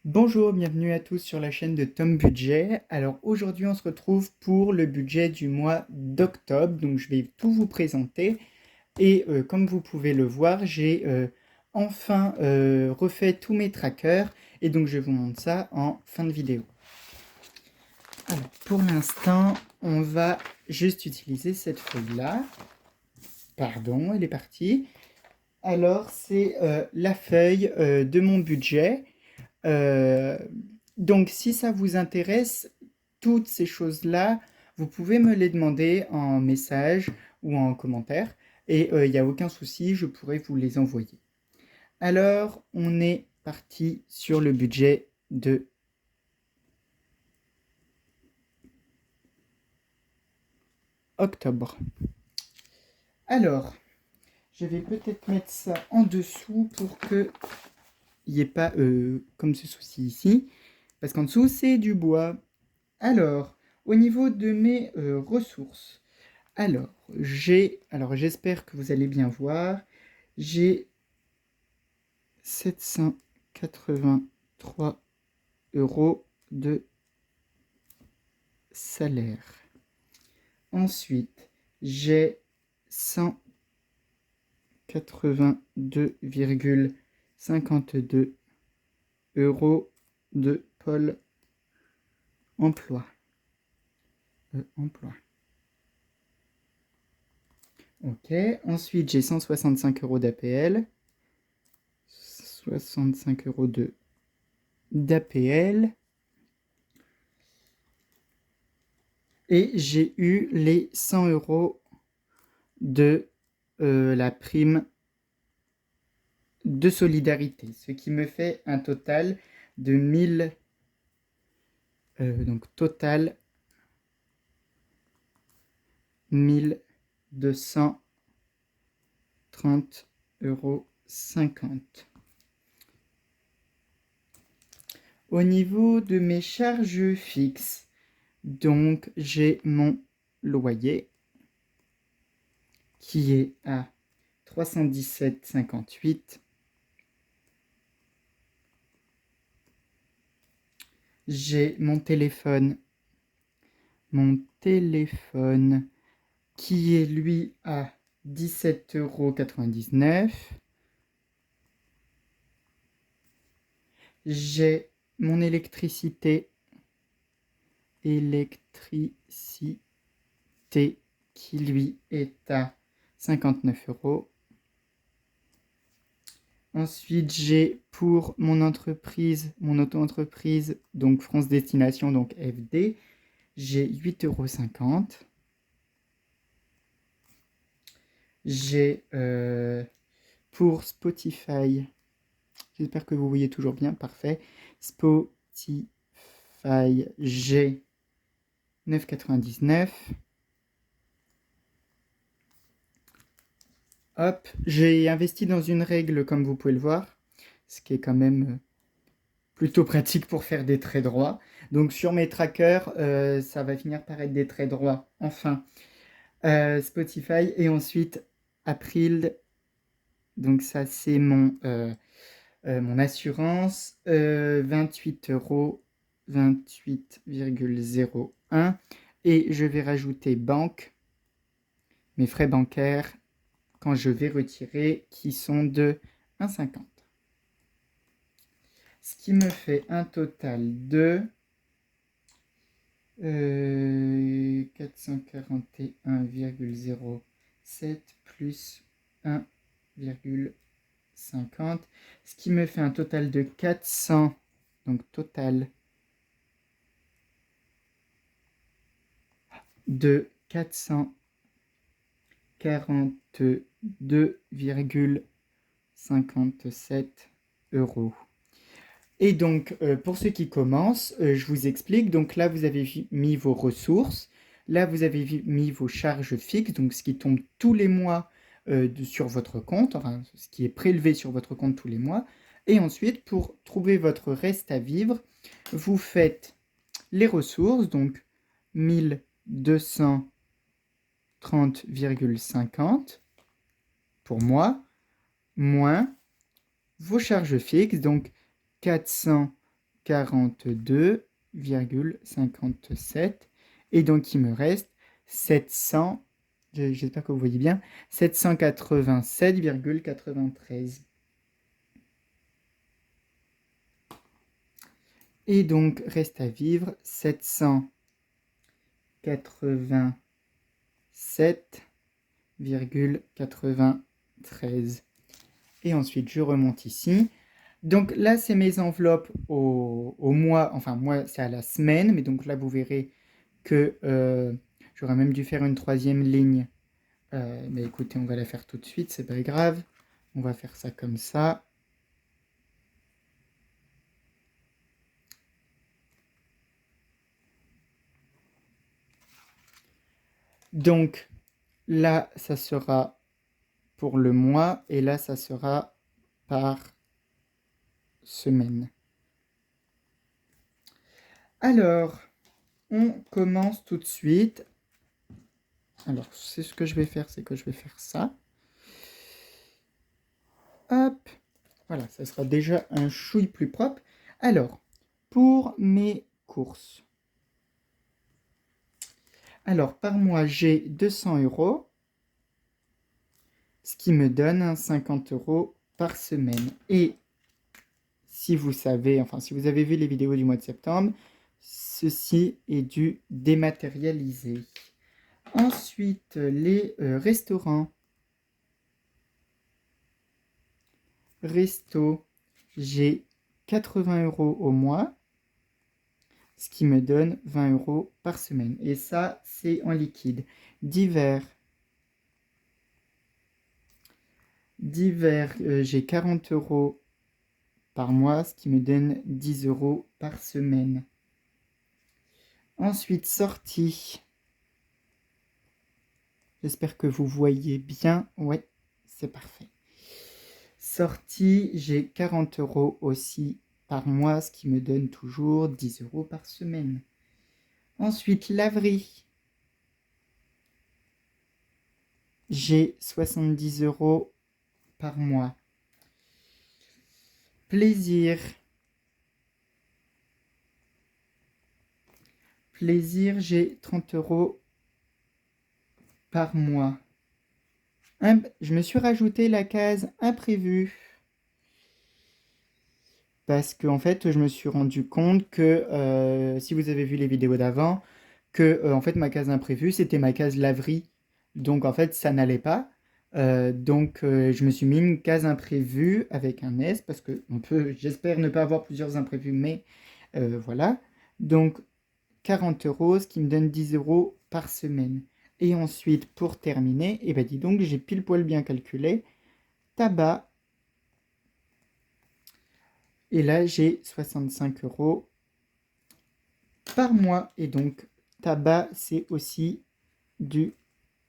Bonjour, bienvenue à tous sur la chaîne de Tom Budget. Alors aujourd'hui on se retrouve pour le budget du mois d'octobre, donc je vais tout vous présenter et comme vous pouvez le voir, j'ai enfin refait tous mes trackers et donc je vous montre ça en fin de vidéo. Alors pour l'instant, on va juste utiliser cette feuille-là. Pardon, elle est partie. Alors c'est la feuille de mon budget. Euh, donc, si ça vous intéresse, toutes ces choses-là, vous pouvez me les demander en message ou en commentaire. Et il n'y a aucun souci, je pourrai vous les envoyer. Alors, on est parti sur le budget de octobre. Alors, je vais peut-être mettre ça en dessous pour que il n'y ait pas comme ce souci ici. Parce qu'en dessous, c'est du bois. Alors, au niveau de mes ressources, alors j'espère que vous allez bien voir, j'ai 783 euros de salaire. Ensuite, j'ai 182,52 euros de Pôle emploi. Emploi. Ok, ensuite j'ai 165 euros d'APL, 65 euros d'APL, et j'ai eu les 100 euros de la prime de solidarité, ce qui me fait un total de 1000, donc total 1230,50 €. Au niveau de mes charges fixes, donc j'ai mon loyer qui est à 317,58 €. J'ai mon téléphone qui est lui à 17,99 €. J'ai mon électricité qui lui est à 59 €. Ensuite, j'ai pour mon entreprise, mon auto-entreprise, donc France Destination, donc FD, j'ai 8,50 €. J'ai pour Spotify, j'espère que vous voyez toujours bien, parfait. Spotify, j'ai 9,99 €. Hop, j'ai investi dans une règle comme vous pouvez le voir, ce qui est quand même plutôt pratique pour faire des traits droits. Donc sur mes trackers, ça va finir par être des traits droits. Enfin, Spotify et ensuite April. Donc ça c'est mon assurance, 28 €, 28,01 €. Et je vais rajouter banque, mes frais bancaires quand je vais retirer qui sont de 1,50 €. Ce qui me fait un total de 441,07 plus 1,50, ce qui me fait un total de 400, donc total de 442,57 €. Et donc, pour ceux qui commencent, je vous explique. Donc là, vous avez mis vos ressources. Là, vous avez mis vos charges fixes, donc ce qui tombe tous les mois sur votre compte, enfin, ce qui est prélevé sur votre compte tous les mois. Et ensuite, pour trouver votre reste à vivre, vous faites les ressources, donc 1230,50 pour moi, moins vos charges fixes, donc 400 42,57. Et donc, il me reste 700, j'espère que vous voyez bien, 787,93. Et donc, reste à vivre 787,93. Et ensuite, je remonte ici. Donc là, c'est mes enveloppes au mois, enfin moi, c'est à la semaine, mais donc là, vous verrez que j'aurais même dû faire une troisième ligne. Mais écoutez, on va la faire tout de suite, c'est pas grave. On va faire ça comme ça. Donc là, ça sera pour le mois et là, ça sera par semaine. Alors, on commence tout de suite. Alors, c'est ce que je vais faire, c'est que je vais faire ça. Hop, voilà, ça sera déjà un chouille plus propre. Alors, pour mes courses. Alors, par mois, j'ai 200 €, ce qui me donne 50 € par semaine. Et si vous savez, enfin, si vous avez vu les vidéos du mois de septembre, ceci est du dématérialisé. Ensuite, les restaurants. Resto, j'ai 80 € au mois, ce qui me donne 20 € par semaine. Et ça, c'est en liquide. Divers, j'ai 40 € par mois, ce qui me donne 10 € par semaine. Ensuite, sortie. J'espère que vous voyez bien. Ouais, c'est parfait. Sortie, j'ai 40 € aussi par mois, ce qui me donne toujours 10 € par semaine. Ensuite, laverie. J'ai 70 € par mois. Plaisir. Plaisir, j'ai 30 € par mois. Je me suis rajouté la case imprévu. Parce qu'en fait, je me suis rendu compte que, si vous avez vu les vidéos d'avant, que en fait, ma case imprévue, c'était ma case laverie. Donc, en fait, ça n'allait pas. Donc, je me suis mis une case imprévue avec un S, parce que on peut, j'espère ne pas avoir plusieurs imprévus, mais voilà. Donc, 40 €, ce qui me donne 10 € par semaine. Et ensuite, pour terminer, eh ben dis donc, j'ai pile poil bien calculé. Tabac. Et là, j'ai 65 € par mois. Et donc, tabac, c'est aussi du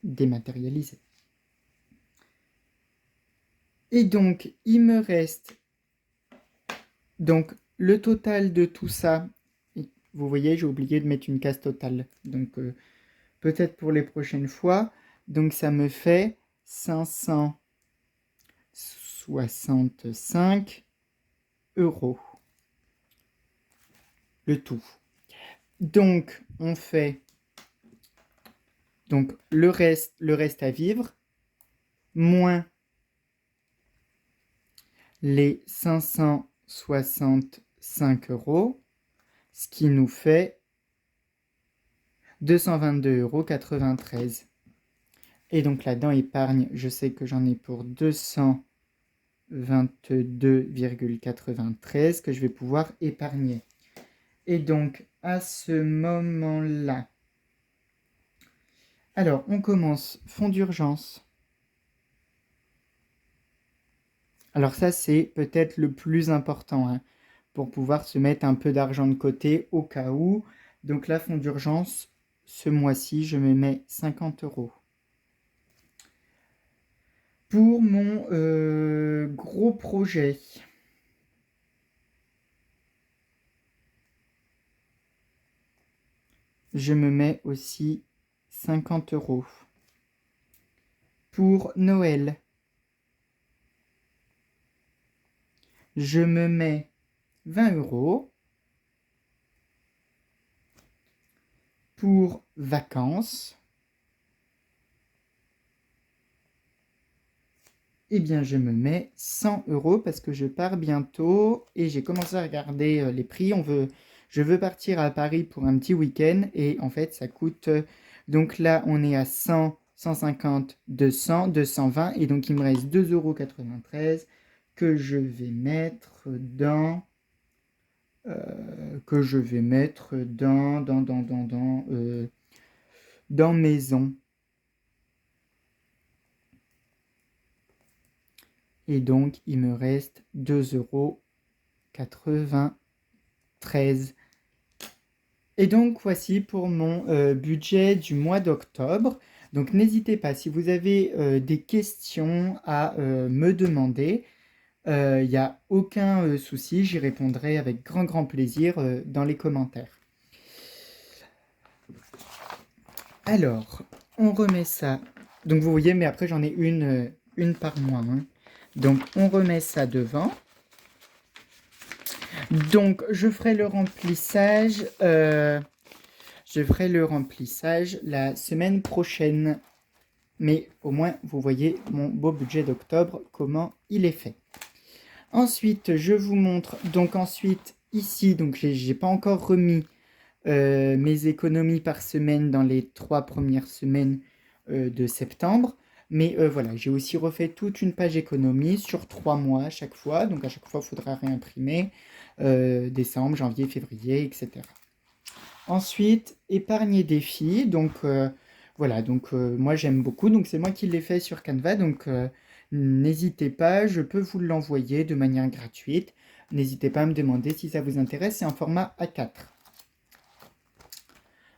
dématérialisé. Et donc, il me reste donc le total de tout ça. Vous voyez, j'ai oublié de mettre une case totale. Donc, peut-être pour les prochaines fois. Donc, ça me fait 565 €. Le tout. Donc, on fait donc le reste à vivre, moins les 565 €, ce qui nous fait 222,93 €. Et donc là-dedans, épargne, je sais que j'en ai pour 222,93 que je vais pouvoir épargner. Et donc, à ce moment-là, alors, on commence fonds d'urgence. Alors ça, c'est peut-être le plus important, hein, pour pouvoir se mettre un peu d'argent de côté au cas où. Donc là, fonds d'urgence, ce mois-ci, je me mets 50 €. Pour mon gros projet, je me mets aussi 50 €. Pour Noël, je me mets 20 €. pour vacances, eh bien je me mets 100 € parce que je pars bientôt et j'ai commencé à regarder les prix. Je veux partir à Paris pour un petit week-end et en fait ça coûte... donc là on est à 100, 150, 200, 220 et donc il me reste 2,93 € que je vais mettre dans... dans maison. Et donc, il me reste 2,93 €. Et donc, voici pour mon budget du mois d'octobre. Donc, n'hésitez pas, si vous avez des questions à me demander, il n'y a aucun souci, j'y répondrai avec grand plaisir dans les commentaires. Alors, on remet ça. Donc, vous voyez, mais après, j'en ai une par mois, hein. Donc, on remet ça devant. Donc, je ferai le remplissage la semaine prochaine. Mais au moins, vous voyez mon beau budget d'octobre, comment il est fait. Ensuite, je vous montre, donc ensuite, ici, donc j'ai pas encore remis mes économies par semaine dans les 3 premières semaines de septembre. Mais voilà, j'ai aussi refait toute une page économie sur 3 mois à chaque fois. Donc à chaque fois, il faudra réimprimer décembre, janvier, février, etc. Ensuite, épargner défi. Donc voilà, donc moi j'aime beaucoup. Donc c'est moi qui l'ai fait sur Canva. Donc n'hésitez pas, je peux vous l'envoyer de manière gratuite. N'hésitez pas à me demander si ça vous intéresse. C'est en format A4.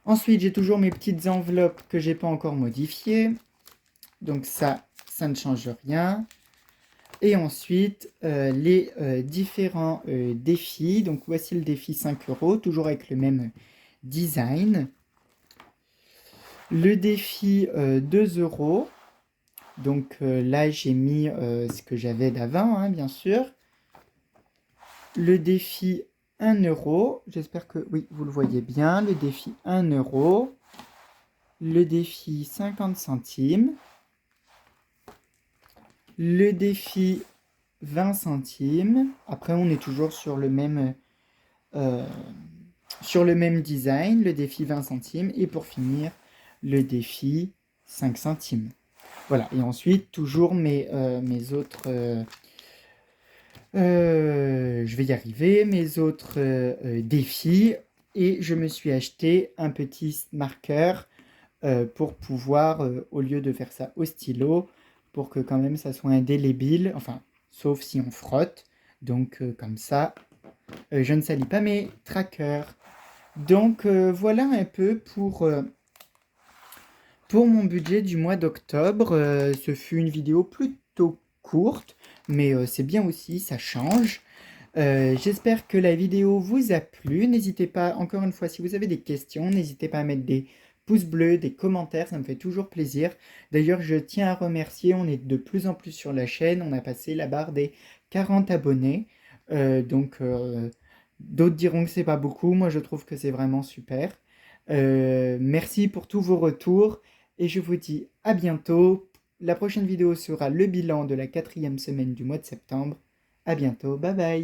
Ensuite, j'ai toujours mes petites enveloppes que j'ai pas encore modifiées. Donc ça ne change rien. Et ensuite, les différents défis. Donc voici le défi 5 €, toujours avec le même design. Le défi 2 €. Donc là, j'ai mis ce que j'avais d'avant, hein, bien sûr. Le défi 1 €. J'espère que oui, vous le voyez bien. Le défi 1 €. Le défi 50 centimes. Le défi 20 centimes. Après, on est toujours sur le même design. Le défi 20 centimes. Et pour finir, le défi 5 centimes. Voilà. Et ensuite, toujours mes autres... je vais y arriver. Mes autres défis. Et je me suis acheté un petit marqueur pour pouvoir, au lieu de faire ça au stylo, pour que quand même ça soit indélébile, enfin, sauf si on frotte. Donc comme ça, je ne salis pas mes trackers. Donc voilà un peu pour mon budget du mois d'octobre. Ce fut une vidéo plutôt courte, mais c'est bien aussi, ça change. J'espère que la vidéo vous a plu. N'hésitez pas, encore une fois, si vous avez des questions, n'hésitez pas à mettre des pouces bleus, des commentaires, ça me fait toujours plaisir. D'ailleurs, je tiens à remercier, on est de plus en plus sur la chaîne, on a passé la barre des 40 abonnés. Donc, d'autres diront que c'est pas beaucoup, moi je trouve que c'est vraiment super. Merci pour tous vos retours et je vous dis à bientôt. La prochaine vidéo sera le bilan de la 4e semaine du mois de septembre. À bientôt, bye bye.